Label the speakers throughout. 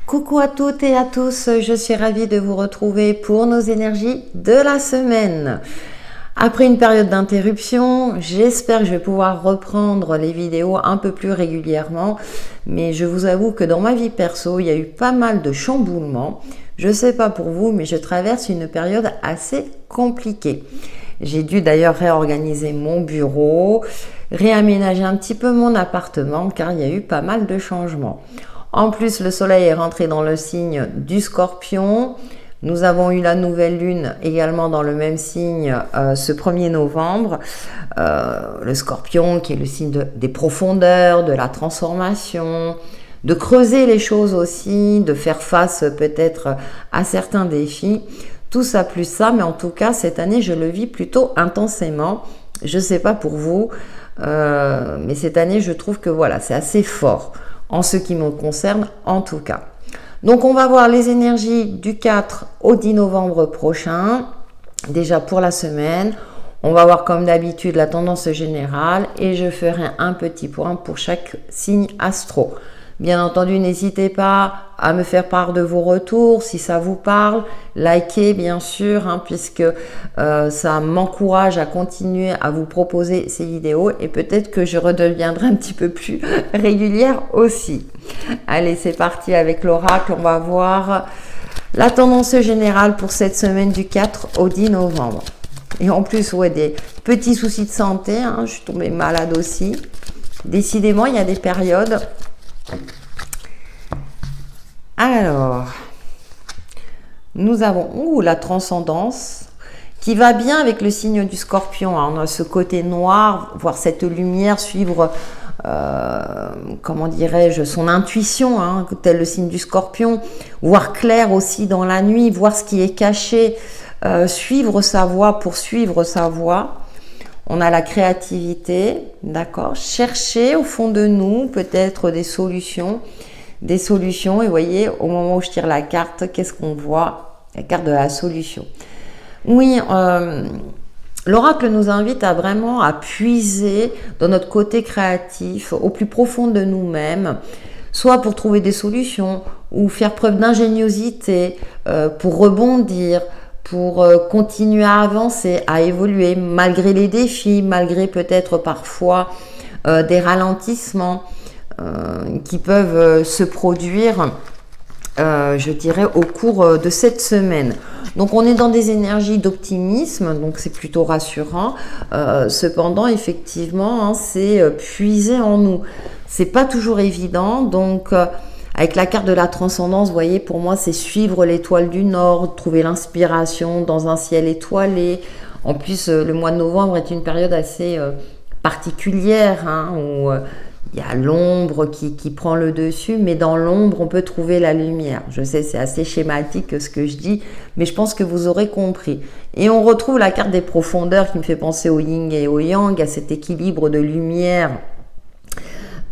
Speaker 1: Coucou à toutes et à tous, je suis ravie de vous retrouver pour nos énergies de la semaine. Après une période d'interruption, j'espère que je vais pouvoir reprendre les vidéos un peu plus régulièrement, mais je vous avoue que dans ma vie perso, il y a eu pas mal de chamboulements. Je ne sais pas pour vous, mais je traverse une période assez compliquée. J'ai dû d'ailleurs réorganiser mon bureau, réaménager un petit peu mon appartement car il y a eu pas mal de changements. En plus, le soleil est rentré dans le signe du Scorpion. Nous avons eu la nouvelle lune également dans le même signe ce 1er novembre. Le Scorpion qui est le signe des profondeurs, de la transformation, de creuser les choses aussi, de faire face peut-être à certains défis. Tout ça plus ça, mais en tout cas, cette année, je le vis plutôt intensément. Je ne sais pas pour vous, mais cette année, je trouve que voilà, c'est assez fort. En ce qui me concerne en tout cas. Donc on va voir les énergies du 4 au 10 novembre prochain, déjà pour la semaine. On va voir comme d'habitude la tendance générale et je ferai un petit point pour chaque signe astro. Bien entendu, n'hésitez pas à me faire part de vos retours, si ça vous parle, likez bien sûr, hein, puisque ça m'encourage à continuer à vous proposer ces vidéos et peut-être que je redeviendrai un petit peu plus régulière aussi. Allez, c'est parti avec l'oracle, on va voir la tendance générale pour cette semaine du 4 au 10 novembre. Et en plus, ouais, des petits soucis de santé, hein, je suis tombée malade aussi. Décidément, il y a des périodes. Alors, nous avons la transcendance qui va bien avec le signe du Scorpion. Hein. On a ce côté noir, voir cette lumière, suivre, comment dirais-je, son intuition, hein, tel le signe du Scorpion, voir clair aussi dans la nuit, voir ce qui est caché, suivre sa voie, poursuivre sa voie. On a la créativité, d'accord, chercher au fond de nous peut-être des solutions, et vous voyez, au moment où je tire la carte, qu'est-ce qu'on voit? La carte de la solution. Oui, l'oracle nous invite à vraiment à puiser dans notre côté créatif, au plus profond de nous-mêmes, soit pour trouver des solutions ou faire preuve d'ingéniosité, pour rebondir, pour continuer à avancer, à évoluer, malgré les défis, malgré peut-être parfois des ralentissements qui peuvent se produire, je dirais, au cours de cette semaine. Donc on est dans des énergies d'optimisme, donc c'est plutôt rassurant. Cependant, effectivement, hein, c'est puiser en nous. C'est pas toujours évident, donc avec la carte de la transcendance, vous voyez, pour moi, c'est suivre l'étoile du Nord, trouver l'inspiration dans un ciel étoilé. En plus, le mois de novembre est une période assez particulière, hein, où il y a l'ombre qui prend le dessus, mais dans l'ombre, on peut trouver la lumière. Je sais, c'est assez schématique ce que je dis, mais je pense que vous aurez compris. Et on retrouve la carte des profondeurs qui me fait penser au yin et au yang, à cet équilibre de lumière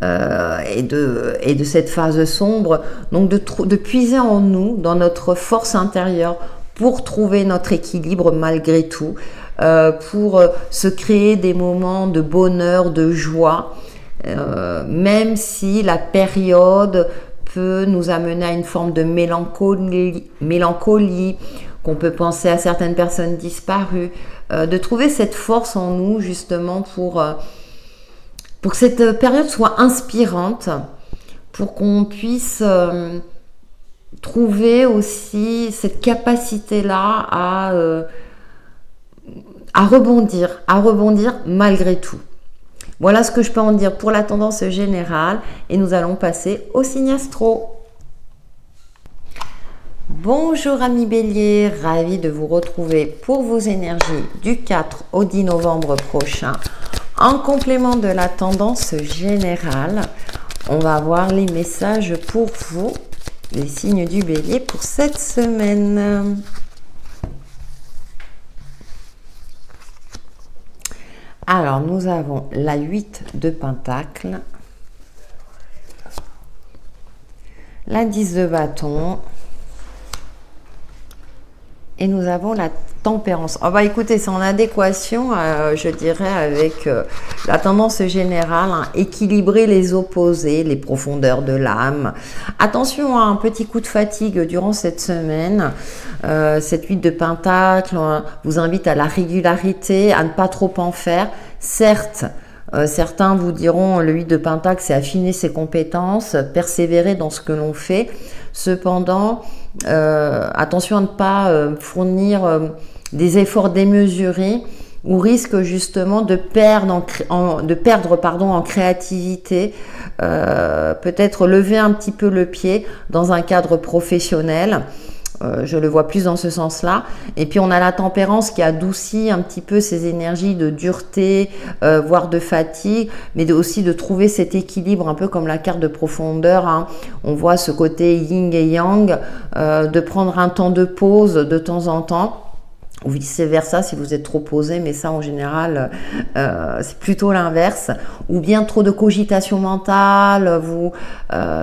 Speaker 1: et de cette phase sombre, donc de puiser en nous, dans notre force intérieure, pour trouver notre équilibre malgré tout, pour se créer des moments de bonheur, de joie, même si la période peut nous amener à une forme de mélancolie, qu'on peut penser à certaines personnes disparues, de trouver cette force en nous justement pour que cette période soit inspirante, pour qu'on puisse trouver aussi cette capacité-là à rebondir malgré tout. Voilà ce que je peux en dire pour la tendance générale et nous allons passer au signe astro. Bonjour amis Bélier, ravi de vous retrouver pour vos énergies du 4 au 10 novembre prochain. En complément de la tendance générale, on va voir les messages pour vous, les signes du Bélier pour cette semaine. Alors, nous avons la 8 de Pentacle, la 10 de bâton, Et nous avons la tempérance. Oh bah écoutez, c'est en adéquation, je dirais, avec la tendance générale, hein, équilibrer les opposés, les profondeurs de l'âme. Attention à un petit coup de fatigue durant cette semaine. Cette 8 de Pentacle vous invite à la régularité, à ne pas trop en faire. Certes, certains vous diront le 8 de Pentacle, c'est affiner ses compétences, persévérer dans ce que l'on fait. Cependant, attention à ne pas fournir des efforts démesurés ou risque justement de perdre en créativité, peut-être lever un petit peu le pied dans un cadre professionnel. Je le vois plus dans ce sens-là. Et puis on a la tempérance qui adoucit un petit peu ces énergies de dureté, voire de fatigue, mais aussi de trouver cet équilibre, un peu comme la carte de profondeur, hein. On voit ce côté yin et yang, de prendre un temps de pause de temps en temps, ou vice versa si vous êtes trop posé, mais ça en général c'est plutôt l'inverse, ou bien trop de cogitation mentale, vous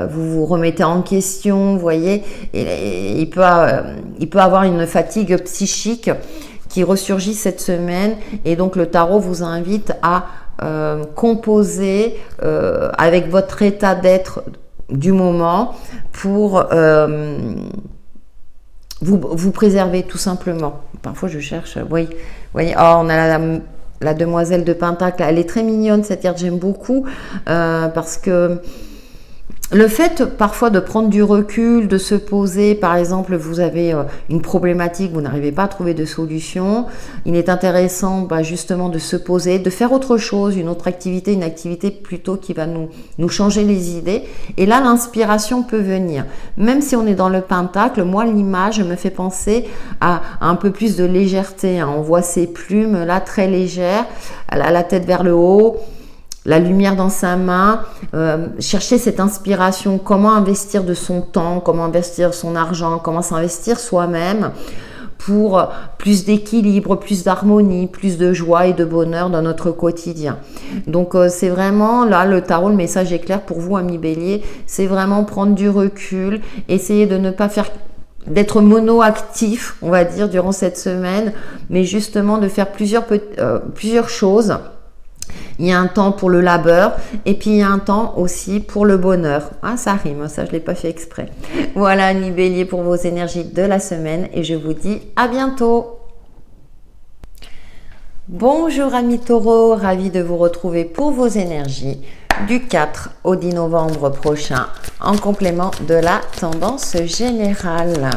Speaker 1: vous remettez en question, vous voyez, et il peut avoir une fatigue psychique qui ressurgit cette semaine, et donc le tarot vous invite à composer avec votre état d'être du moment pour vous préserver tout simplement. Parfois je cherche, oui, vous voyez, oh, on a la demoiselle de Pentacle, elle est très mignonne cette carte, j'aime beaucoup, parce que le fait parfois de prendre du recul, de se poser, par exemple, vous avez une problématique, vous n'arrivez pas à trouver de solution, il est intéressant justement de se poser, de faire autre chose, une autre activité, une activité plutôt qui va nous changer les idées. Et là, l'inspiration peut venir. Même si on est dans le Pentacle, moi, l'image me fait penser à un peu plus de légèreté, hein. On voit ces plumes là, très légères, elle a la tête vers le haut, la lumière dans sa main, chercher cette inspiration, comment investir de son temps, comment investir son argent, comment s'investir soi-même pour plus d'équilibre, plus d'harmonie, plus de joie et de bonheur dans notre quotidien. Donc c'est vraiment, là le tarot, le message est clair pour vous, amis Bélier, c'est vraiment prendre du recul, essayer de ne pas faire d'être monoactif, on va dire, durant cette semaine, mais justement de faire plusieurs choses. Il y a un temps pour le labeur et puis il y a un temps aussi pour le bonheur. Ah, ça rime, ça je ne l'ai pas fait exprès. Voilà, amis Bélier, pour vos énergies de la semaine et je vous dis à bientôt. Bonjour amis Taureau, ravi de vous retrouver pour vos énergies du 4 au 10 novembre prochain en complément de la tendance générale.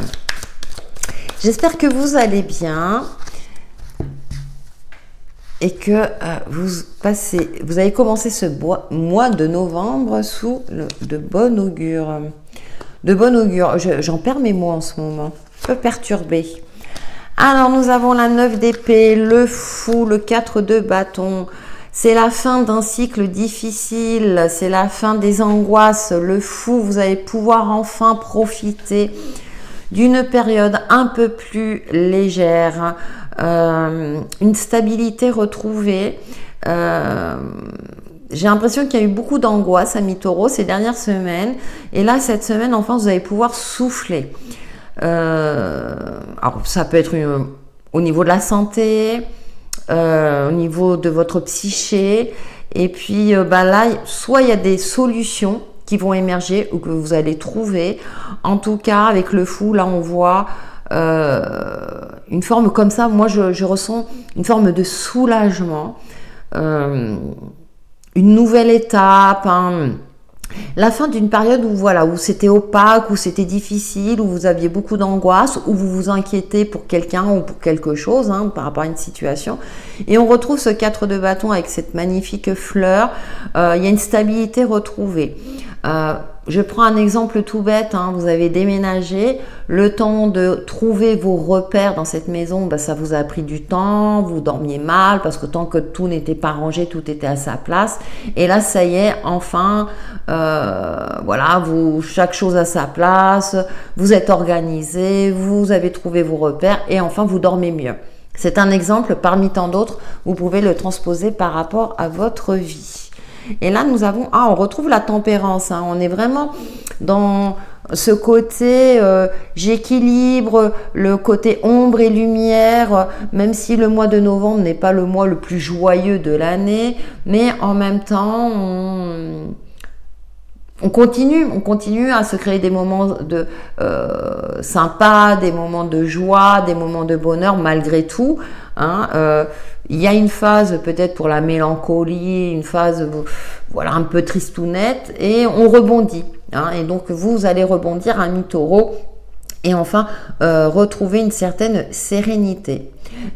Speaker 1: J'espère que vous allez bien. Et que vous avez commencé ce mois de novembre sous de bon augure. De bon augure. J'en perds mes mots en ce moment. Un peu perturbé. Alors, nous avons la 9 d'épée, le fou, le 4 de bâton. C'est la fin d'un cycle difficile. C'est la fin des angoisses. Le fou, vous allez pouvoir enfin profiter d'une période un peu plus légère. Une stabilité retrouvée. J'ai l'impression qu'il y a eu beaucoup d'angoisse, amis Taureau, ces dernières semaines. Et là, cette semaine, enfin, vous allez pouvoir souffler. Alors, ça peut être au niveau de la santé, au niveau de votre psyché. Et puis, là, soit il y a des solutions qui vont émerger ou que vous allez trouver. En tout cas, avec le fou, là, on voit une forme comme ça, moi je ressens une forme de soulagement, une nouvelle étape, hein. La fin d'une période où c'était opaque, où c'était difficile, où vous aviez beaucoup d'angoisse, où vous vous inquiétez pour quelqu'un ou pour quelque chose, hein, par rapport à une situation. Et on retrouve ce 4 de bâton avec cette magnifique fleur. Il y a une stabilité retrouvée. Je prends un exemple tout bête, hein, vous avez déménagé, le temps de trouver vos repères dans cette maison, ça vous a pris du temps, vous dormiez mal parce que tant que tout n'était pas rangé, tout était à sa place. Et là, ça y est, enfin, voilà, chaque chose à sa place, vous êtes organisé, vous avez trouvé vos repères et enfin, vous dormez mieux. C'est un exemple parmi tant d'autres, vous pouvez le transposer par rapport à votre vie. Et là, nous avons, on retrouve la tempérance, hein. On est vraiment dans ce côté j'équilibre le côté ombre et lumière, même si le mois de novembre n'est pas le mois le plus joyeux de l'année, mais en même temps on continue à se créer des moments de sympas, des moments de joie, des moments de bonheur malgré tout. Hein. Il y a une phase peut-être pour la mélancolie, une phase voilà un peu tristounette, et on rebondit. Hein. Et donc vous allez rebondir, ami Taureau, et enfin retrouver une certaine sérénité.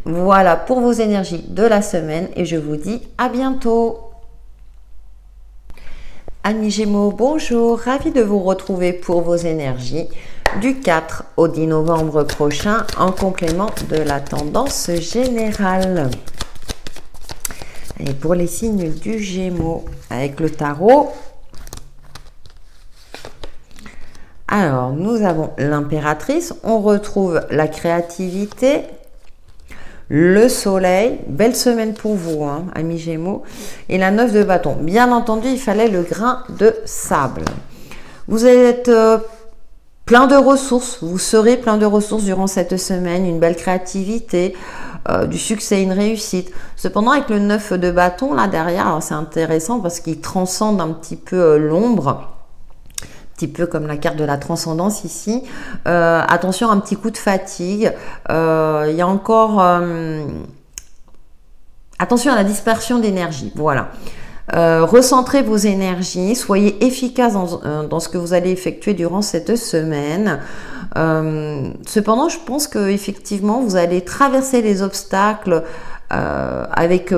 Speaker 1: Voilà pour vos énergies de la semaine, et je vous dis à bientôt. Amis Gémeaux, bonjour, ravi de vous retrouver pour vos énergies du 4 au 10 novembre prochain en complément de la tendance générale. Et pour les signes du Gémeaux avec le tarot, alors nous avons l'impératrice, on retrouve la créativité, le soleil, belle semaine pour vous, hein, amis Gémeaux, et la 9 de bâton. Bien entendu, il fallait le grain de sable. Vous êtes plein de ressources, vous serez plein de ressources durant cette semaine, une belle créativité, du succès, une réussite. Cependant, avec le 9 de bâton, là derrière, c'est intéressant parce qu'il transcende un petit peu l'ombre. Petit peu comme la carte de la transcendance ici. Attention, un petit coup de fatigue. Il y a encore... attention à la dispersion d'énergie. Voilà. Recentrez vos énergies. Soyez efficace dans ce que vous allez effectuer durant cette semaine. Cependant, je pense qu'effectivement, vous allez traverser les obstacles avec...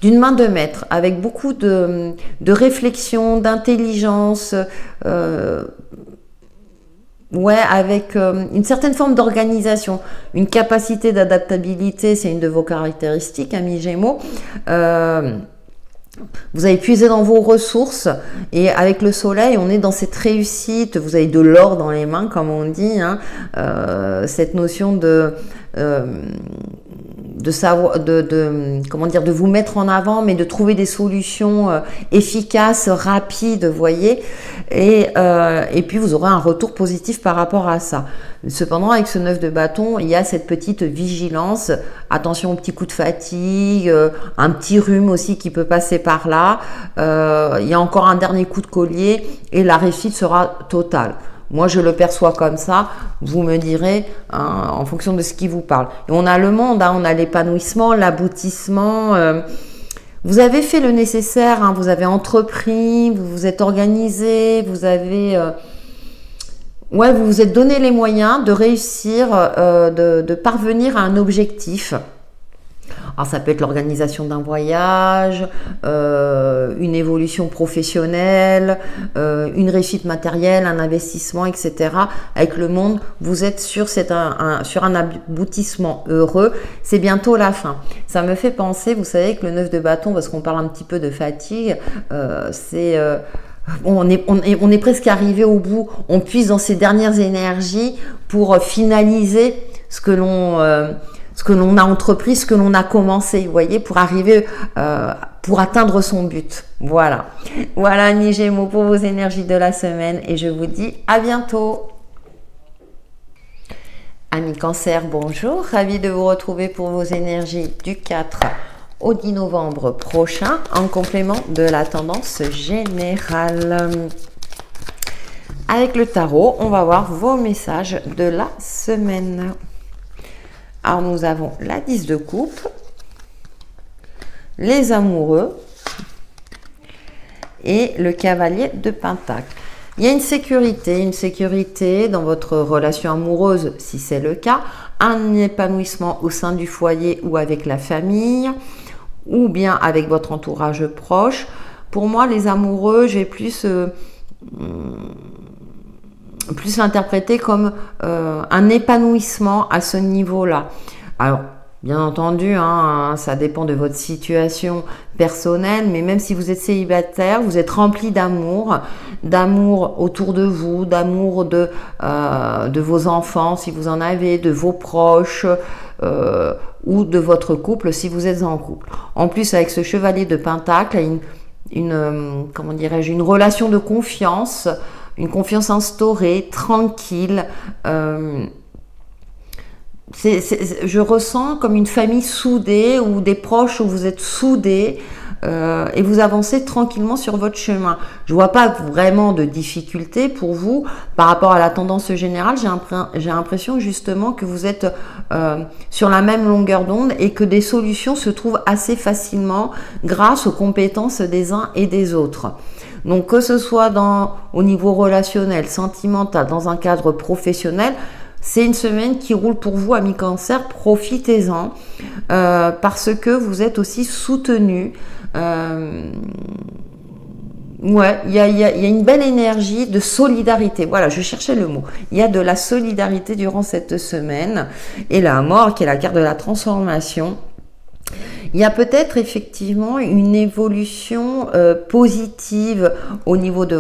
Speaker 1: d'une main de maître, avec beaucoup de réflexion, d'intelligence, ouais, avec une certaine forme d'organisation, une capacité d'adaptabilité, c'est une de vos caractéristiques, amis Gémeaux. Vous avez puisé dans vos ressources, et avec le soleil, on est dans cette réussite, vous avez de l'or dans les mains, comme on dit, hein, cette notion de savoir, comment dire, de vous mettre en avant, mais de trouver des solutions efficaces, rapides, vous voyez, et puis vous aurez un retour positif par rapport à ça. Cependant, avec ce 9 de bâton, il y a cette petite vigilance, attention aux petits coups de fatigue, un petit rhume aussi qui peut passer par là, il y a encore un dernier coup de collier, et la réussite sera totale. Moi, je le perçois comme ça. Vous me direz, hein, en fonction de ce qui vous parle. Et on a le monde, hein, on a l'épanouissement, l'aboutissement. Vous avez fait le nécessaire, hein, vous avez entrepris, vous vous êtes organisé, vous avez... ouais, vous vous êtes donné les moyens de réussir, de parvenir à un objectif. Alors, ça peut être l'organisation d'un voyage, une évolution professionnelle, une réussite matérielle, un investissement, etc. Avec le monde, vous êtes sur un aboutissement heureux. C'est bientôt la fin. Ça me fait penser, vous savez, que le 9 de bâton, parce qu'on parle un petit peu de fatigue, c'est... on est presque arrivé au bout. On puise dans ses dernières énergies pour finaliser ce que l'on a entrepris, ce que l'on a commencé, vous voyez, pour arriver, pour atteindre son but. Voilà. Voilà, amis Gémeaux, pour vos énergies de la semaine, et je vous dis à bientôt. Amis Cancer, bonjour. Ravi de vous retrouver pour vos énergies du 4 au 10 novembre prochain, en complément de la tendance générale. Avec le tarot, on va voir vos messages de la semaine. Alors, nous avons la 10 de coupe, les amoureux et le cavalier de pentacle. Il y a une sécurité dans votre relation amoureuse, si c'est le cas, un épanouissement au sein du foyer ou avec la famille, ou bien avec votre entourage proche. Pour moi, les amoureux, j'ai plus l'interpréter comme un épanouissement à ce niveau-là. Alors, bien entendu, hein, ça dépend de votre situation personnelle, mais même si vous êtes célibataire, vous êtes rempli d'amour autour de vous, d'amour de vos enfants, si vous en avez, de vos proches, ou de votre couple, si vous êtes en couple. En plus, avec ce chevalier de pentacle, comment dirais-je, une relation de confiance, une confiance instaurée, tranquille. Je ressens comme une famille soudée ou des proches où vous êtes soudés et vous avancez tranquillement sur votre chemin. Je vois pas vraiment de difficultés pour vous par rapport à la tendance générale. J'ai l'impression justement que vous êtes sur la même longueur d'onde et que des solutions se trouvent assez facilement grâce aux compétences des uns et des autres. Donc que ce soit au niveau relationnel, sentimental, dans un cadre professionnel, c'est une semaine qui roule pour vous, amis Cancer. Profitez-en parce que vous êtes aussi soutenu. Ouais, il y a une belle énergie de solidarité. Voilà, je cherchais le mot. Il y a de la solidarité durant cette semaine. Et la mort, qui est la carte de la transformation. Il y a peut-être effectivement une évolution positive au niveau de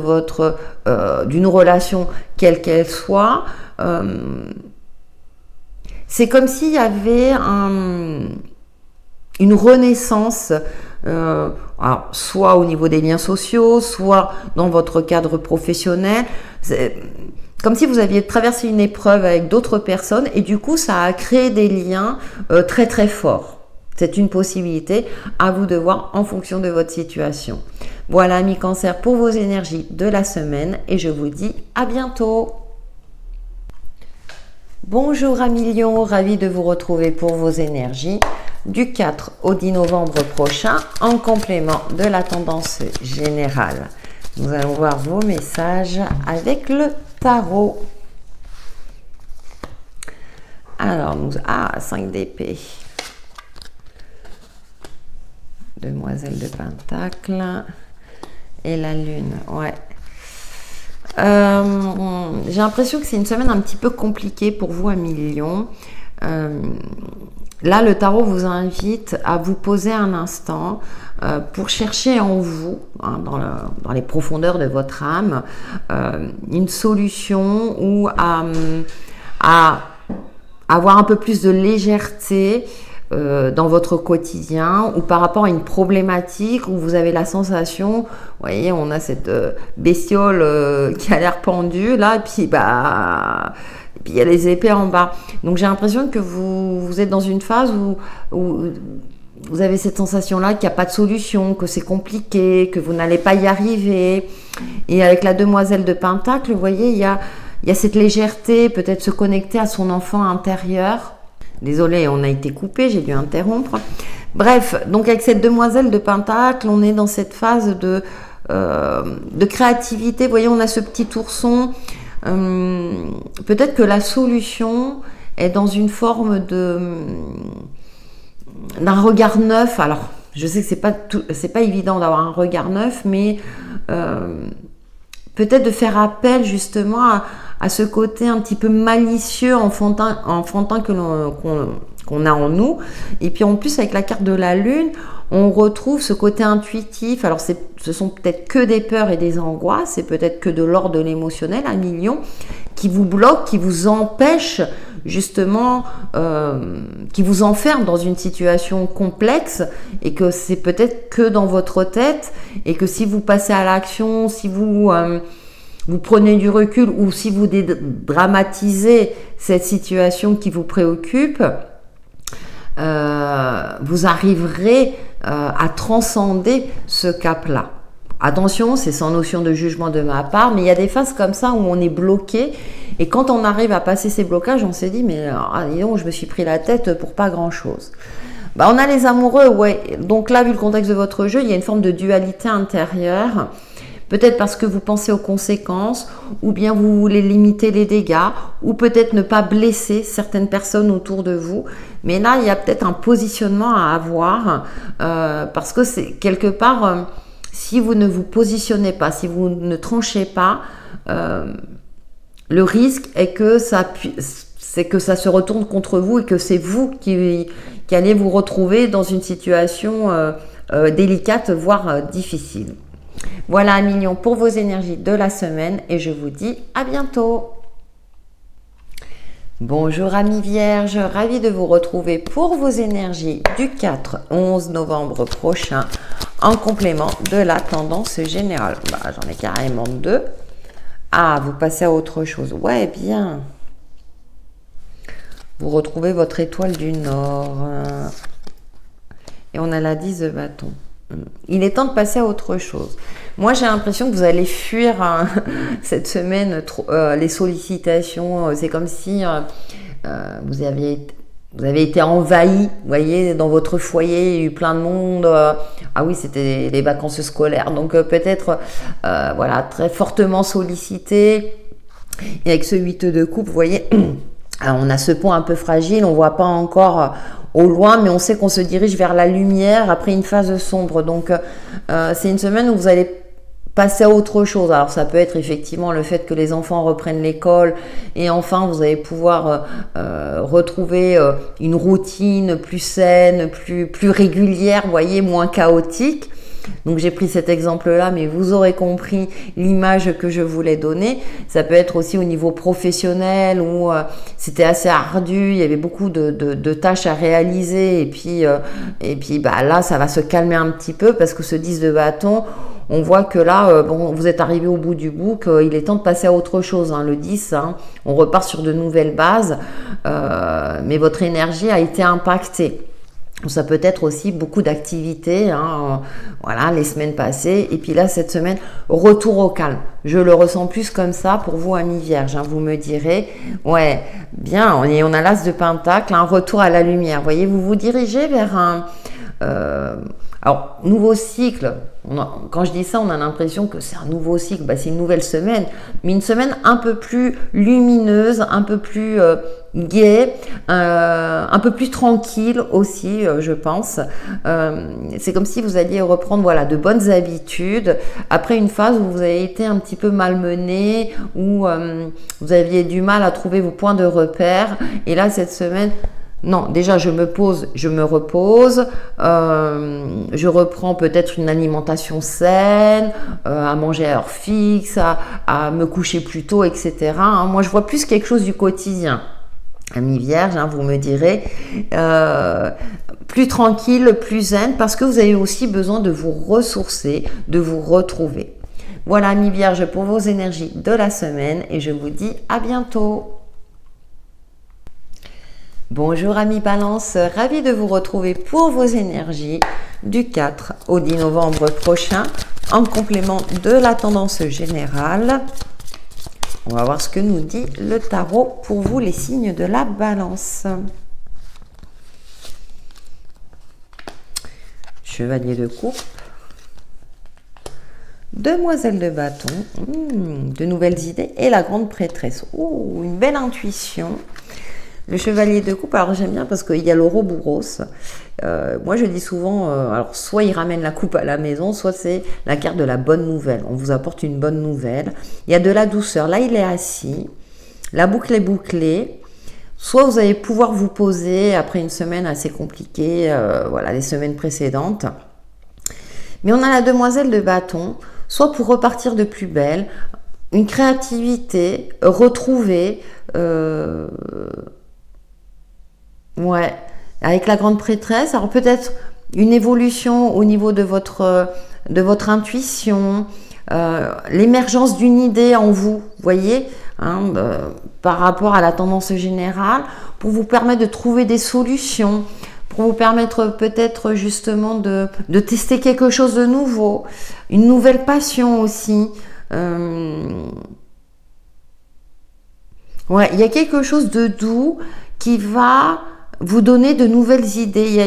Speaker 1: d'une relation, quelle qu'elle soit. C'est comme s'il y avait une renaissance, alors, soit au niveau des liens sociaux, soit dans votre cadre professionnel. C'est comme si vous aviez traversé une épreuve avec d'autres personnes et du coup ça a créé des liens très très forts. C'est une possibilité, à vous de voir en fonction de votre situation. Voilà, amis Cancer, pour vos énergies de la semaine et je vous dis à bientôt. Bonjour amis Lions, ravi de vous retrouver pour vos énergies du 4 au 10 novembre prochain en complément de la tendance générale. Nous allons voir vos messages avec le tarot. Alors, 5 d'épée. Demoiselle de Pentacle et la Lune, ouais. J'ai l'impression que c'est une semaine un petit peu compliquée pour vous, amis Lions. Là, le tarot vous invite à vous poser un instant pour chercher en vous, hein, dans les profondeurs de votre âme, une solution ou à avoir un peu plus de légèreté dans votre quotidien ou par rapport à une problématique où vous avez la sensation, vous voyez, on a cette bestiole qui a l'air pendue là, et puis il y a les épées en bas. Donc j'ai l'impression que vous êtes dans une phase où vous avez cette sensation-là qu'il n'y a pas de solution, que c'est compliqué, que vous n'allez pas y arriver. Et avec la demoiselle de Pentacle, vous voyez, il y a cette légèreté, peut-être se connecter à son enfant intérieur. Désolée, on a été coupé, j'ai dû interrompre. Bref, donc avec cette demoiselle de Pentacle, on est dans cette phase de créativité. Vous voyez, on a ce petit ourson. Peut-être que la solution est dans une forme d'un regard neuf. Alors, je sais que c'est pas évident d'avoir un regard neuf, mais peut-être de faire appel justement à ce côté un petit peu malicieux, enfantin qu'on a en nous. Et puis en plus, avec la carte de la Lune, on retrouve ce côté intuitif. Alors, ce sont peut-être que des peurs et des angoisses, c'est peut-être que de l'ordre de l'émotionnel, un million, qui vous bloque, qui vous empêche justement, qui vous enferme dans une situation complexe et que c'est peut-être que dans votre tête et que si vous passez à l'action, si vous prenez du recul ou si vous dédramatisez cette situation qui vous préoccupe, vous arriverez à transcender ce cap-là. Attention, c'est sans notion de jugement de ma part, mais il y a des phases comme ça où on est bloqué et quand on arrive à passer ces blocages, on s'est dit mais dis donc, je me suis pris la tête pour pas grand-chose. On a les amoureux, ouais. Donc là, vu le contexte de votre jeu, il y a une forme de dualité intérieure. Peut-être parce que vous pensez aux conséquences, ou bien vous voulez limiter les dégâts, ou peut-être ne pas blesser certaines personnes autour de vous. Mais là, il y a peut-être un positionnement à avoir, parce que c'est quelque part, si vous ne vous positionnez pas, si vous ne tranchez pas, le risque est que ça se retourne contre vous et que c'est vous qui allez vous retrouver dans une situation délicate, voire difficile. Voilà, amis Lions, pour vos énergies de la semaine et je vous dis à bientôt. Bonjour amis Vierges, ravi de vous retrouver pour vos énergies du 4-11 novembre prochain en complément de la tendance générale. J'en ai carrément deux. Ah, vous passez à autre chose. Ouais, bien. Vous retrouvez votre étoile du Nord. Et on a la 10 de bâton. Il est temps de passer à autre chose. Moi, j'ai l'impression que vous allez fuir cette semaine les sollicitations. C'est comme si vous avez été envahi, vous voyez, dans votre foyer, il y a eu plein de monde. Ah oui, c'était les vacances scolaires. Donc peut-être, voilà, très fortement sollicité. Et avec ce 8 de coupe, vous voyez, on a ce pont un peu fragile, on ne voit pas encore au loin, mais on sait qu'on se dirige vers la lumière après une phase sombre. Donc c'est une semaine où vous allez passer à autre chose. Alors ça peut être effectivement le fait que les enfants reprennent l'école et enfin vous allez pouvoir retrouver une routine plus saine, plus régulière, vous voyez, moins chaotique. Donc j'ai pris cet exemple-là, mais vous aurez compris l'image que je voulais donner. Ça peut être aussi au niveau professionnel où c'était assez ardu, il y avait beaucoup de tâches à réaliser et puis bah, là ça va se calmer un petit peu parce que ce 10 de bâton, on voit que là, bon, vous êtes arrivé au bout du bout, qu'il est temps de passer à autre chose. Hein, le 10, hein, on repart sur de nouvelles bases, mais votre énergie a été impactée. Ça peut être aussi beaucoup d'activités, hein, voilà, les semaines passées. Et puis là, cette semaine, retour au calme. Je le ressens plus comme ça pour vous, amis vierges. Hein, vous me direz, ouais, bien, on a l'as de pentacle, un retour à la lumière. Vous voyez, vous vous dirigez vers un... alors, nouveau cycle, quand je dis ça, on a l'impression que c'est un nouveau cycle, bah, c'est une nouvelle semaine, mais une semaine un peu plus lumineuse, un peu plus gaie, un peu plus tranquille aussi, je pense. C'est comme si vous alliez reprendre voilà, de bonnes habitudes après une phase où vous avez été un petit peu malmené, où vous aviez du mal à trouver vos points de repère, et là, cette semaine... Non, déjà je me pose, je me repose, je reprends peut-être une alimentation saine, à manger à heure fixe, à me coucher plus tôt, etc. Hein. Moi je vois plus quelque chose du quotidien. Amis vierges, hein, vous me direz, plus tranquille, plus zen, parce que vous avez aussi besoin de vous ressourcer, de vous retrouver. Voilà amis vierges pour vos énergies de la semaine et je vous dis à bientôt. Bonjour amis Balance, ravi de vous retrouver pour vos énergies du 4 au 10 novembre prochain en complément de la tendance générale. On va voir ce que nous dit le tarot pour vous les signes de la Balance. Chevalier de coupe, demoiselle de bâton, de nouvelles idées et la grande prêtresse. Oh, une belle intuition. Le chevalier de coupe, alors j'aime bien parce qu'il y a l'Ouroboros. Moi je dis souvent, alors soit il ramène la coupe à la maison, soit c'est la carte de la bonne nouvelle. On vous apporte une bonne nouvelle. Il y a de la douceur. Là il est assis, la boucle est bouclée. Soit vous allez pouvoir vous poser après une semaine assez compliquée, voilà les semaines précédentes. Mais on a la demoiselle de bâton, soit pour repartir de plus belle, une créativité retrouvée. Ouais, avec la grande prêtresse, alors peut-être une évolution au niveau de votre intuition, l'émergence d'une idée en vous, voyez, hein, par rapport à la tendance générale, pour vous permettre de trouver des solutions, pour vous permettre peut-être justement de tester quelque chose de nouveau, une nouvelle passion aussi. Ouais, il y a quelque chose de doux qui va vous donner de nouvelles idées.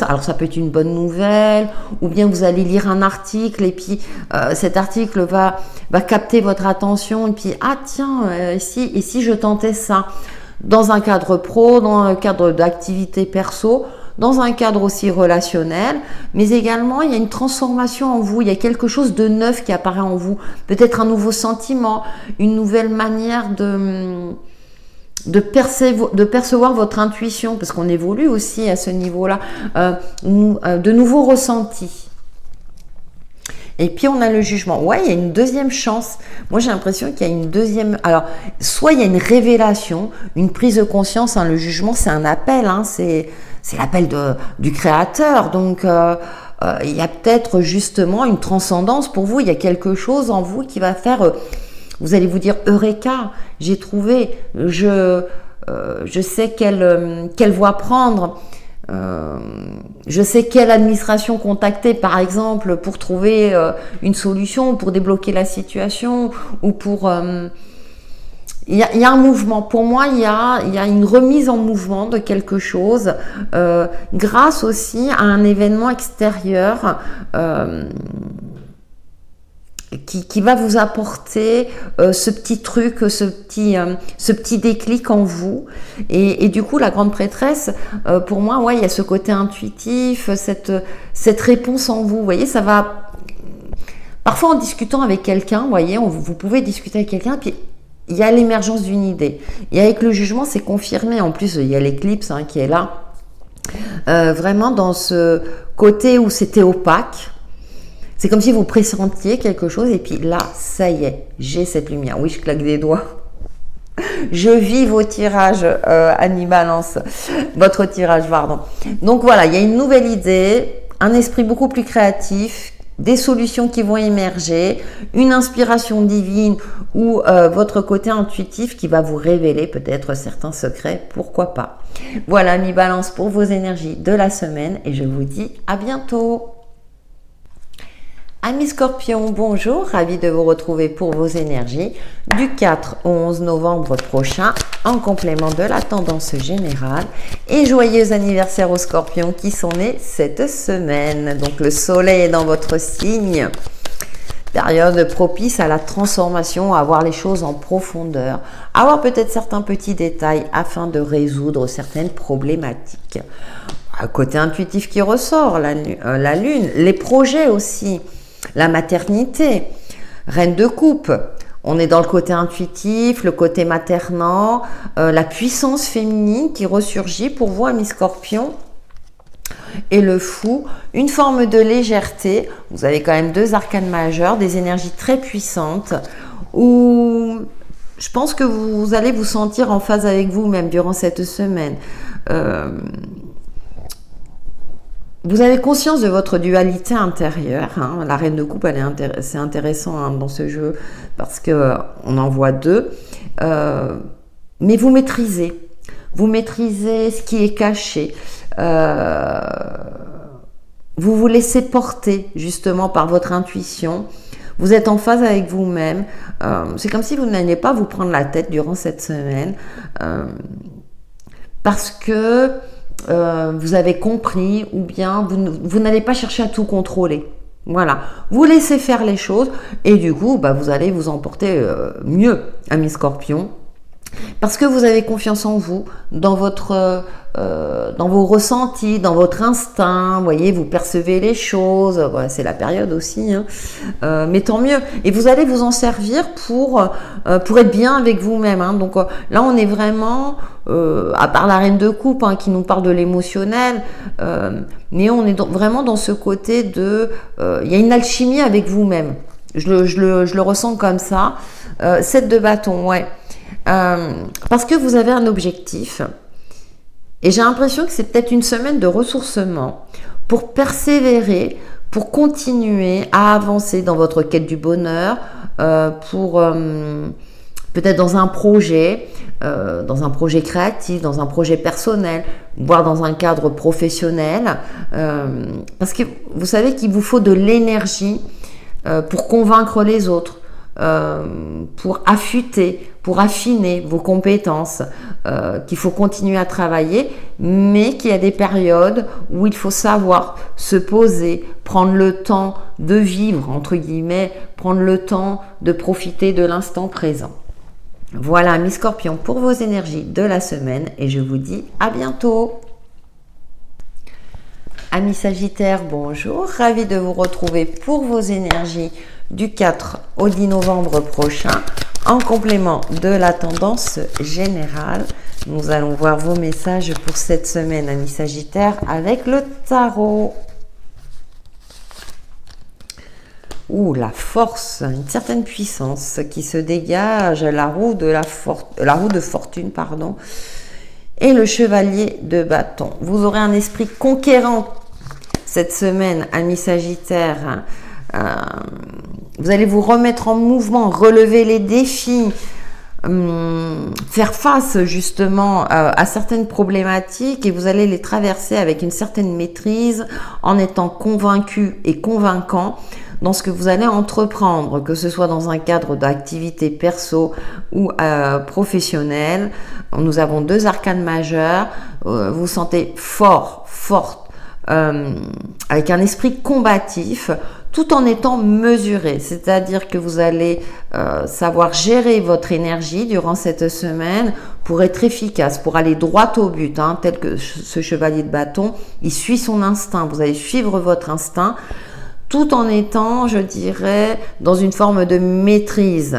Speaker 1: Alors ça peut être une bonne nouvelle, ou bien vous allez lire un article et puis cet article va capter votre attention et puis ah tiens, et si je tentais ça dans un cadre pro, dans un cadre d'activité perso, dans un cadre aussi relationnel, mais également il y a une transformation en vous, il y a quelque chose de neuf qui apparaît en vous, peut-être un nouveau sentiment, une nouvelle manière de percevoir votre intuition, parce qu'on évolue aussi à ce niveau-là, de nouveaux ressentis. Et puis on a le jugement. Ouais, il y a une deuxième chance. Moi j'ai l'impression qu'il y a une deuxième... Alors, soit il y a une révélation, une prise de conscience, hein, le jugement c'est un appel, hein, c'est l'appel du créateur, donc... il y a peut-être justement une transcendance pour vous, il y a quelque chose en vous qui va faire vous allez vous dire Eureka, j'ai trouvé, je sais quelle voie prendre. Je sais quelle administration contacter par exemple pour trouver une solution, pour débloquer la situation ou pour... il y a un mouvement. Pour moi, il y a une remise en mouvement de quelque chose grâce aussi à un événement extérieur qui va vous apporter ce petit truc, ce petit déclic en vous. Et du coup, la grande prêtresse, pour moi, ouais, il y a ce côté intuitif, cette réponse en vous. Vous voyez, ça va... Parfois, en discutant avec quelqu'un, vous voyez, vous pouvez discuter avec quelqu'un, puis il y a l'émergence d'une idée. Et avec le jugement, c'est confirmé. En plus, il y a l'éclipse qui est là. Vraiment dans ce côté où c'était opaque. C'est comme si vous pressentiez quelque chose et puis là, ça y est, j'ai cette lumière. Oui, je claque des doigts. Je vis vos tirages, Annie Balance. Votre tirage, pardon. Donc voilà, il y a une nouvelle idée, un esprit beaucoup plus créatif, des solutions qui vont émerger, une inspiration divine ou votre côté intuitif qui va vous révéler peut-être certains secrets, pourquoi pas. Voilà, Annie Balance pour vos énergies de la semaine et je vous dis à bientôt. Amis Scorpions, bonjour, ravi de vous retrouver pour vos énergies du 4 au 11 novembre prochain en complément de la tendance générale et joyeux anniversaire aux Scorpions qui sont nés cette semaine. Donc le soleil est dans votre signe, période propice à la transformation, à voir les choses en profondeur, à voir peut-être certains petits détails afin de résoudre certaines problématiques. Un côté intuitif qui ressort, la lune, les projets aussi. La maternité, reine de coupe, on est dans le côté intuitif, le côté maternant, la puissance féminine qui ressurgit pour vous, amis Scorpions. Et le fou, une forme de légèreté, vous avez quand même deux arcanes majeures, des énergies très puissantes, où je pense que vous allez vous sentir en phase avec vous-même durant cette semaine. Vous avez conscience de votre dualité intérieure. La reine de coupe, c'est intéressant dans ce jeu parce qu'on en voit deux. Mais vous maîtrisez ce qui est caché. Vous vous laissez porter justement par votre intuition. Vous êtes en phase avec vous-même. C'est comme si vous n'alliez pas vous prendre la tête durant cette semaine parce que vous avez compris ou bien vous n'allez pas chercher à tout contrôler. Voilà, vous laissez faire les choses et du coup, vous allez vous emporter mieux, amis Scorpions, parce que vous avez confiance en vous, dans vos ressentis, dans votre instinct. Vous voyez, vous percevez les choses. Voilà, c'est la période aussi, mais tant mieux. Et vous allez vous en servir pour être bien avec vous-même. Donc là, on est vraiment, à part la reine de coupe qui nous parle de l'émotionnel, mais on est vraiment dans ce côté de, il y a une alchimie avec vous-même. Je le ressens comme ça. 7 de bâton, ouais. Parce que vous avez un objectif et j'ai l'impression que c'est peut-être une semaine de ressourcement pour persévérer, pour continuer à avancer dans votre quête du bonheur, pour peut-être dans un projet créatif, dans un projet personnel, voire dans un cadre professionnel, parce que vous savez qu'il vous faut de l'énergie pour convaincre les autres, pour affûter, pour affiner vos compétences, qu'il faut continuer à travailler, mais qu'il y a des périodes où il faut savoir se poser, prendre le temps de vivre, entre guillemets, prendre le temps de profiter de l'instant présent. Voilà, mes Scorpions, pour vos énergies de la semaine et je vous dis à bientôt. Amis Sagittaires, bonjour, ravi de vous retrouver pour vos énergies du 4 au 10 novembre prochain en complément de la tendance générale. Nous allons voir vos messages pour cette semaine, amis Sagittaires, avec le tarot. Ouh, la force, une certaine puissance qui se dégage, la roue de fortune, pardon, et le chevalier de bâton. Vous aurez un esprit conquérant cette semaine, amis Sagittaires. vous allez vous remettre en mouvement, relever les défis, faire face justement à certaines problématiques et vous allez les traverser avec une certaine maîtrise en étant convaincu et convaincant dans ce que vous allez entreprendre, que ce soit dans un cadre d'activité perso ou professionnelle. Nous avons 2 arcanes majeures, vous vous sentez fort, forte, avec un esprit combatif, tout en étant mesuré, c'est-à-dire que vous allez savoir gérer votre énergie durant cette semaine pour être efficace, pour aller droit au but, hein, tel que ce chevalier de bâton, il suit son instinct, vous allez suivre votre instinct, tout en étant, je dirais, dans une forme de maîtrise,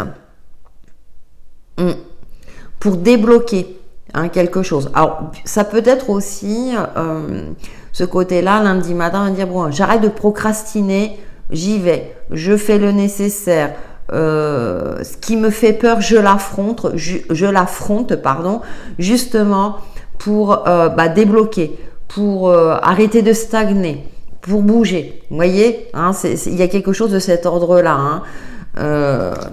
Speaker 1: pour débloquer quelque chose. Alors, ça peut être aussi ce côté-là, lundi matin, on va dire, bon, j'arrête de procrastiner, j'y vais, je fais le nécessaire, ce qui me fait peur, je l'affronte, justement pour débloquer, pour arrêter de stagner, pour bouger. Vous voyez, hein, il y a quelque chose de cet ordre-là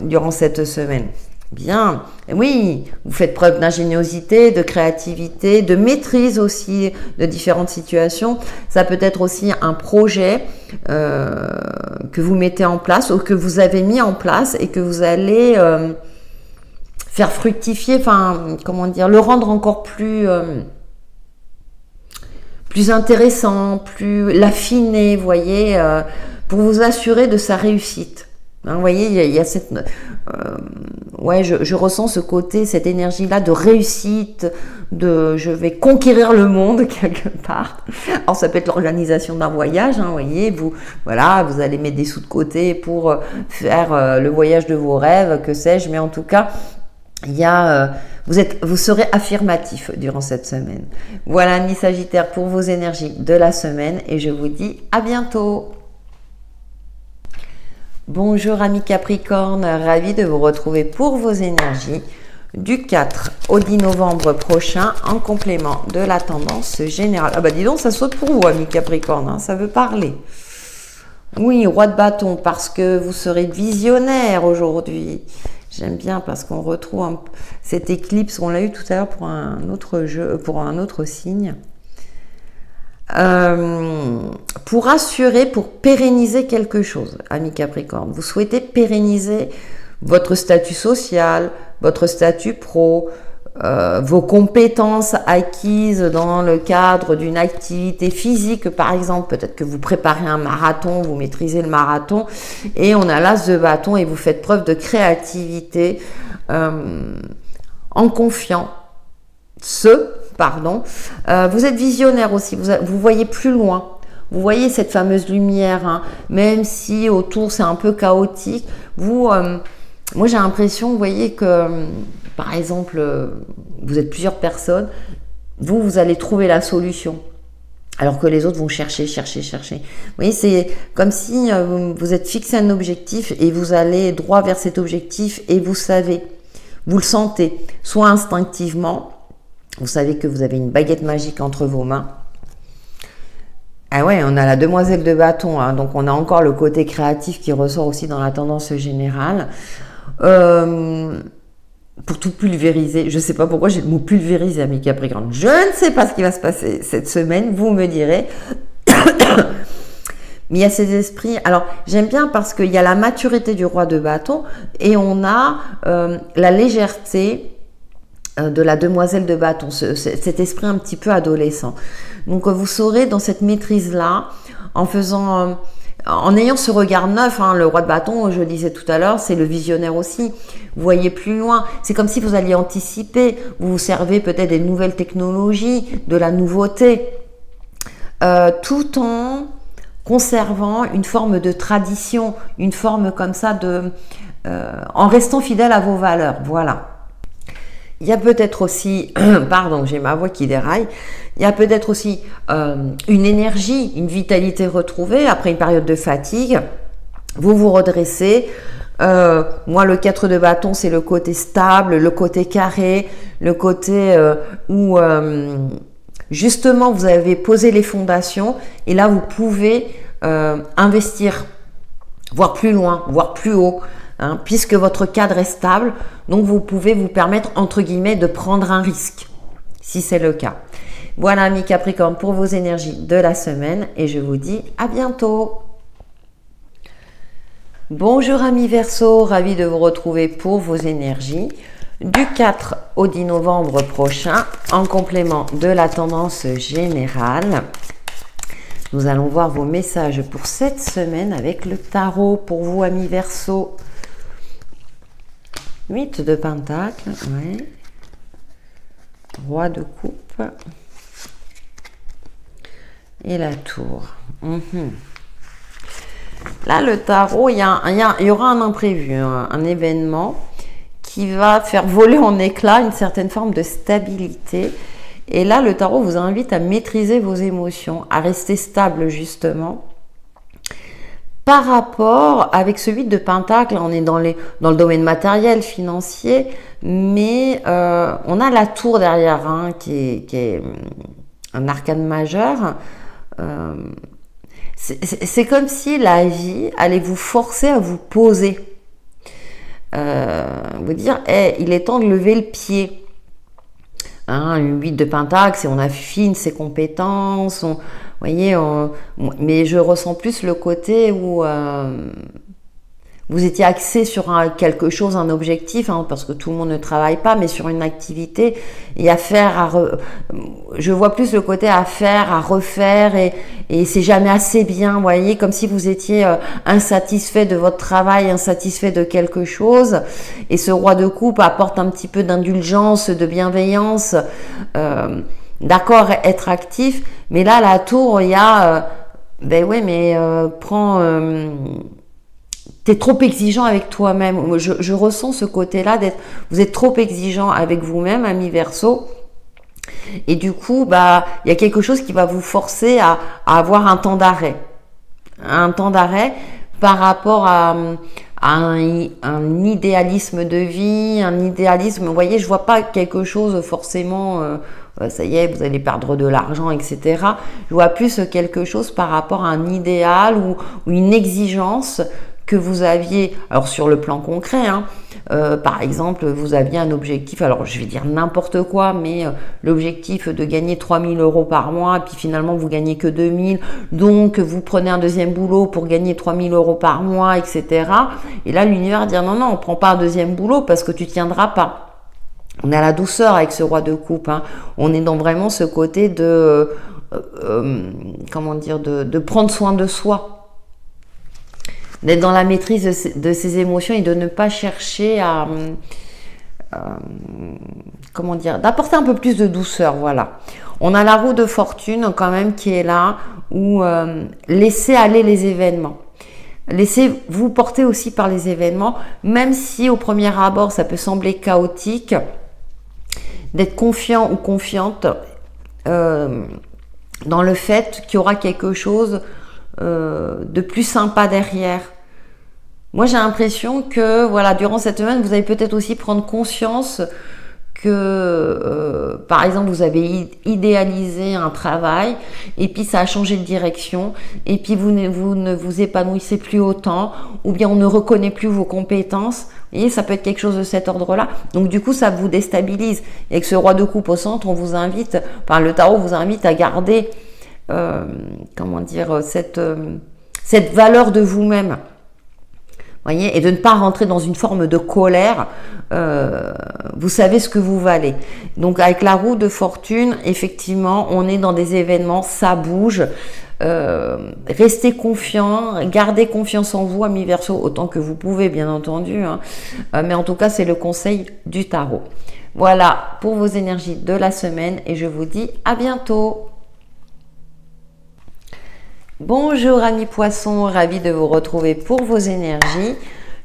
Speaker 1: durant cette semaine. Bien, oui, vous faites preuve d'ingéniosité, de créativité, de maîtrise aussi de différentes situations. Ça peut être aussi un projet que vous mettez en place ou que vous avez mis en place et que vous allez faire fructifier, enfin, comment dire, le rendre encore plus intéressant, plus l'affiner, vous voyez, pour vous assurer de sa réussite. Vous voyez, il y a cette... je ressens ce côté, cette énergie-là de réussite, de je vais conquérir le monde quelque part. Alors ça peut être l'organisation d'un voyage, vous voyez, vous allez mettre des sous de côté pour faire le voyage de vos rêves, que sais-je, mais en tout cas, vous serez affirmatif durant cette semaine. Voilà, Amis Sagittaire, pour vos énergies de la semaine et je vous dis à bientôt. Bonjour amis Capricorne, ravi de vous retrouver pour vos énergies du 4 au 10 novembre prochain en complément de la tendance générale. Ah bah dis donc, ça saute pour vous amis Capricorne, ça veut parler. Oui, roi de bâton, parce que vous serez visionnaire aujourd'hui. J'aime bien parce qu'on retrouve cette éclipse, on l'a eu tout à l'heure pour un autre jeu, pour un autre signe. Pour assurer, pour pérenniser quelque chose, amis Capricorne. Vous souhaitez pérenniser votre statut social, votre statut pro, vos compétences acquises dans le cadre d'une activité physique, par exemple. Peut-être que vous préparez un marathon, vous maîtrisez le marathon, et on a l'as de bâton et vous faites preuve de créativité en confiant vous êtes visionnaire aussi, vous voyez plus loin, vous voyez cette fameuse lumière, même si autour c'est un peu chaotique, moi j'ai l'impression, vous voyez que par exemple, vous êtes plusieurs personnes, vous allez trouver la solution, alors que les autres vont chercher. Vous voyez, c'est comme si vous êtes fixé un objectif et vous allez droit vers cet objectif et vous le sentez, soit instinctivement. Vous savez que vous avez une baguette magique entre vos mains. Ah ouais, on a la demoiselle de bâton, donc on a encore le côté créatif qui ressort aussi dans la tendance générale. Pour tout pulvériser, je ne sais pas pourquoi j'ai le mot pulvériser, amis Capricorne. Je ne sais pas ce qui va se passer cette semaine, vous me direz. Mais il y a ces esprits. Alors, j'aime bien parce qu'il y a la maturité du roi de bâton et on a la légèreté de la demoiselle de bâton, cet esprit un petit peu adolescent. Donc vous saurez dans cette maîtrise-là, en ayant ce regard neuf, le roi de bâton, je le disais tout à l'heure, c'est le visionnaire aussi. Vous voyez plus loin. C'est comme si vous alliez anticiper. Vous vous servez peut-être des nouvelles technologies, de la nouveauté, tout en conservant une forme de tradition, une forme comme ça en restant fidèle à vos valeurs. Voilà. Il y a peut-être aussi, pardon, j'ai ma voix qui déraille, il y a peut-être aussi une énergie, une vitalité retrouvée après une période de fatigue. Vous vous redressez. Moi, le 4 de bâton, c'est le côté stable, le côté carré, le côté où justement vous avez posé les fondations et là vous pouvez investir voire plus loin, voire plus haut, hein, puisque votre cadre est stable. Donc, vous pouvez vous permettre, entre guillemets, de prendre un risque, si c'est le cas. Voilà, amis Capricorne, pour vos énergies de la semaine et je vous dis à bientôt. Bonjour, amis Verseau, ravi de vous retrouver pour vos énergies du 4 au 10 novembre prochain, en complément de la tendance générale. Nous allons voir vos messages pour cette semaine avec le tarot pour vous, amis Verseau. 8 de Pentacle, ouais. Roi de coupe. Et la tour. Là, le tarot, il y aura un imprévu, un événement qui va faire voler en éclats une certaine forme de stabilité. Et là, le tarot vous invite à maîtriser vos émotions, à rester stable justement. Par rapport avec ce 8 de Pentacle, on est dans le domaine matériel, financier, mais on a la tour derrière, hein, qui est un arcane majeur. C'est comme si la vie allait vous forcer à vous poser. Vous dire, hey, il est temps de lever le pied. Hein, le 8 de Pentacle, c'est on affine ses compétences, vous voyez, mais je ressens plus le côté où vous étiez axé sur quelque chose, un objectif, hein, parce que tout le monde ne travaille pas, mais sur une activité et à faire, je vois plus le côté à faire, à refaire et c'est jamais assez bien, vous voyez, comme si vous étiez insatisfait de votre travail, insatisfait de quelque chose. Et ce roi de coupe apporte un petit peu d'indulgence, de bienveillance, d'accord, être actif. Mais là, la tour, il y a, ben oui, mais prends... T'es trop exigeant avec toi-même. Je ressens ce côté-là vous êtes trop exigeant avec vous-même, ami Verseau. Et du coup, bah, il y a quelque chose qui va vous forcer à avoir un temps d'arrêt. Un temps d'arrêt par rapport à un idéalisme de vie, un idéalisme, vous voyez, je vois pas quelque chose forcément, ça y est, vous allez perdre de l'argent, etc. Je vois plus quelque chose par rapport à un idéal ou une exigence que vous aviez, alors sur le plan concret, hein, par exemple, vous aviez un objectif, alors je vais dire n'importe quoi, mais l'objectif de gagner 3 000 € par mois, puis finalement vous gagnez que 2 000, donc vous prenez un deuxième boulot pour gagner 3 000 € par mois, etc. Et là, l'univers dit non, non, on prend pas un deuxième boulot parce que tu tiendras pas. On a la douceur avec ce roi de coupe, hein. On est dans vraiment ce côté de, comment dire, de prendre soin de soi. D'être dans la maîtrise de ses émotions et de ne pas chercher à, comment dire, d'apporter un peu plus de douceur, voilà. On a la roue de fortune quand même qui est là, où laissez aller les événements. Laissez-vous porter aussi par les événements, même si au premier abord ça peut sembler chaotique, d'être confiant ou confiante dans le fait qu'il y aura quelque chose de plus sympa derrière. Moi, j'ai l'impression que, voilà, durant cette semaine, vous allez peut-être aussi prendre conscience que, par exemple, vous avez idéalisé un travail et puis ça a changé de direction et puis vous ne vous épanouissez plus autant ou bien on ne reconnaît plus vos compétences. Vous voyez, ça peut être quelque chose de cet ordre-là. Donc, du coup, ça vous déstabilise. Et avec ce roi de coupe au centre, on vous invite, enfin, le tarot vous invite à garder, comment dire, cette valeur de vous-même. Voyez, et de ne pas rentrer dans une forme de colère, vous savez ce que vous valez. Donc avec la roue de fortune, effectivement, on est dans des événements, ça bouge. Restez confiant, gardez confiance en vous, amis Verseau, autant que vous pouvez, bien entendu. Hein. Mais en tout cas, c'est le conseil du tarot. Voilà pour vos énergies de la semaine et je vous dis à bientôt. Bonjour amis poissons, ravi de vous retrouver pour vos énergies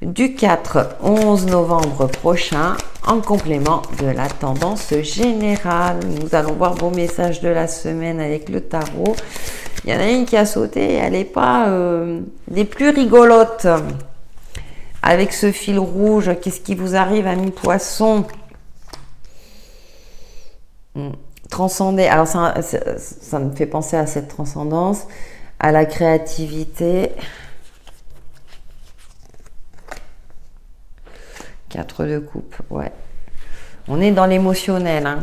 Speaker 1: du 4 au 11 novembre prochain en complément de la tendance générale. Nous allons voir vos messages de la semaine avec le tarot. Il y en a une qui a sauté, elle n'est pas des plus rigolotes. Avec ce fil rouge, qu'est-ce qui vous arrive amis poissons? Transcender, alors ça me fait penser à cette transcendance, à la créativité. 4 de coupe, ouais. On est dans l'émotionnel, hein.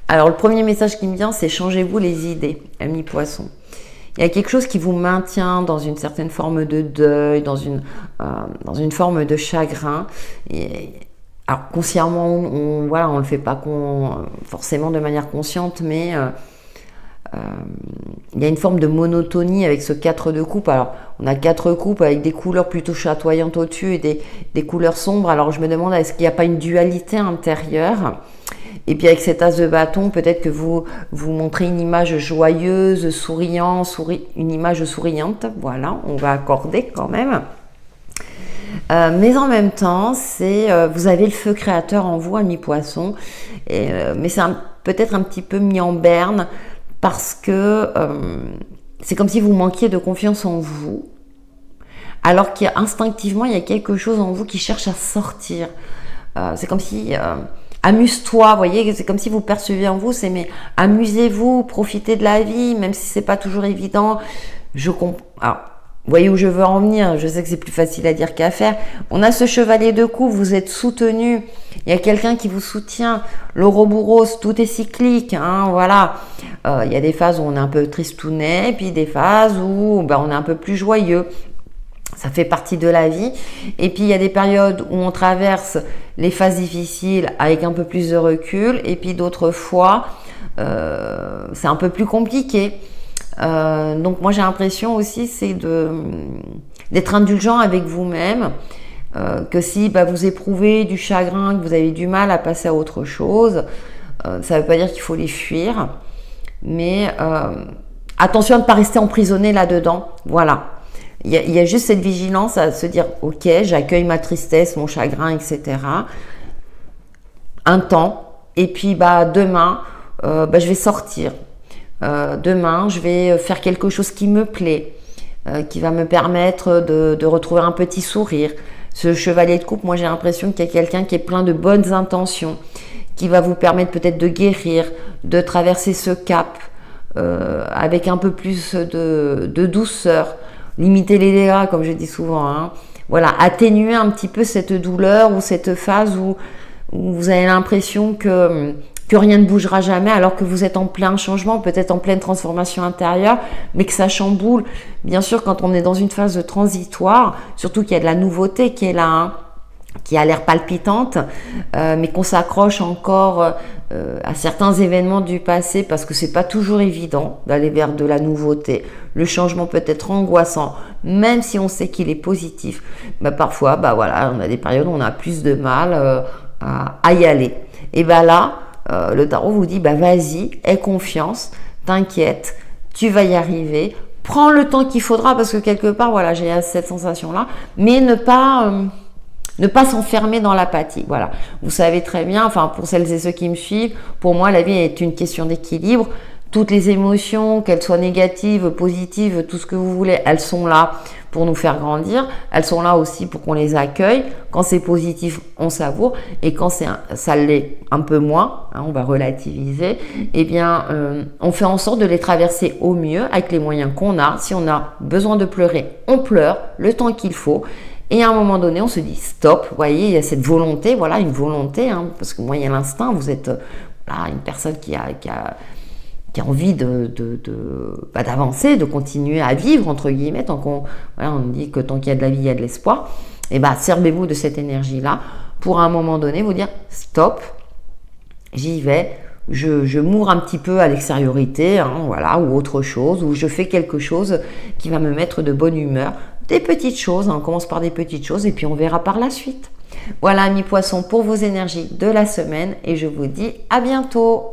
Speaker 1: Alors, le premier message qui me vient, c'est changez-vous les idées, amis poissons. Il y a quelque chose qui vous maintient dans une certaine forme de deuil, dans une forme de chagrin. Alors, consciemment, on le fait pas forcément de manière consciente, mais il y a une forme de monotonie avec ce 4 de coupe. Alors, on a 4 coupes avec des couleurs plutôt chatoyantes au-dessus et des couleurs sombres. Alors, je me demande, est-ce qu'il n'y a pas une dualité intérieure? Et puis, avec cet as de bâton, peut-être que vous montrez une image joyeuse, souriante, une image souriante. Voilà, on va accorder quand même. Mais en même temps, vous avez le feu créateur en vous, amis poissons. Mais c'est peut-être un petit peu mis en berne parce que c'est comme si vous manquiez de confiance en vous. Alors qu'instinctivement, il y a quelque chose en vous qui cherche à sortir. C'est comme si... amuse-toi, vous voyez, c'est comme si vous perceviez en vous, mais amusez-vous, profitez de la vie, même si c'est pas toujours évident. Je comprends. Alors, vous voyez où je veux en venir, je sais que c'est plus facile à dire qu'à faire. On a ce chevalier de coupe, vous êtes soutenu, il y a quelqu'un qui vous soutient. L'Ouroboros, tout est cyclique, hein, voilà. Il y a des phases où on est un peu tristounet, puis des phases où on est un peu plus joyeux. Ça fait partie de la vie. Et puis, il y a des périodes où on traverse les phases difficiles avec un peu plus de recul. Et puis, d'autres fois, c'est un peu plus compliqué. Donc, moi, j'ai l'impression aussi, c'est d'être indulgent avec vous-même. Que si vous éprouvez du chagrin, que vous avez du mal à passer à autre chose, ça ne veut pas dire qu'il faut les fuir. Mais attention à ne pas rester emprisonné là-dedans. Voilà. Il y a juste cette vigilance à se dire, ok, j'accueille ma tristesse, mon chagrin, etc. Un temps, et puis demain, je vais sortir. Demain, je vais faire quelque chose qui me plaît, qui va me permettre de retrouver un petit sourire. Ce chevalier de coupe, moi j'ai l'impression qu'il y a quelqu'un qui est plein de bonnes intentions, qui va vous permettre peut-être de guérir, de traverser ce cap avec un peu plus de douceur. Limiter les dégâts, comme je dis souvent, hein. Voilà, atténuer un petit peu cette douleur ou cette phase où vous avez l'impression que rien ne bougera jamais alors que vous êtes en plein changement, peut-être en pleine transformation intérieure, mais que ça chamboule. Bien sûr, quand on est dans une phase transitoire, surtout qu'il y a de la nouveauté qui est là, hein, qui a l'air palpitante, mais qu'on s'accroche encore à certains événements du passé parce que c'est pas toujours évident d'aller vers de la nouveauté. Le changement peut être angoissant, même si on sait qu'il est positif. Parfois, voilà, on a des périodes où on a plus de mal à y aller. Et là, le tarot vous dit, vas-y, aie confiance, t'inquiète, tu vas y arriver. Prends le temps qu'il faudra parce que quelque part, voilà, j'ai cette sensation-là, mais ne pas s'enfermer dans l'apathie. Voilà. Vous savez très bien, enfin pour celles et ceux qui me suivent, pour moi la vie est une question d'équilibre. Toutes les émotions, qu'elles soient négatives, positives, tout ce que vous voulez, elles sont là pour nous faire grandir. Elles sont là aussi pour qu'on les accueille. Quand c'est positif, on savoure. Et quand ça l'est un peu moins, hein, on va relativiser, eh bien, on fait en sorte de les traverser au mieux avec les moyens qu'on a. Si on a besoin de pleurer, on pleure le temps qu'il faut. Et à un moment donné, on se dit stop. Vous voyez, il y a cette volonté, voilà, une volonté, hein, parce que moi, il y a l'instinct. Vous êtes une personne qui a envie d'avancer, de continuer à vivre, entre guillemets, tant on dit que tant qu'il y a de la vie, il y a de l'espoir. Et servez-vous de cette énergie-là pour à un moment donné vous dire stop, j'y vais, je mourre un petit peu à l'extériorité, hein, voilà, ou autre chose, ou je fais quelque chose qui va me mettre de bonne humeur. Des petites choses, hein, on commence par des petites choses et puis on verra par la suite. Voilà, amis poissons, pour vos énergies de la semaine et je vous dis à bientôt.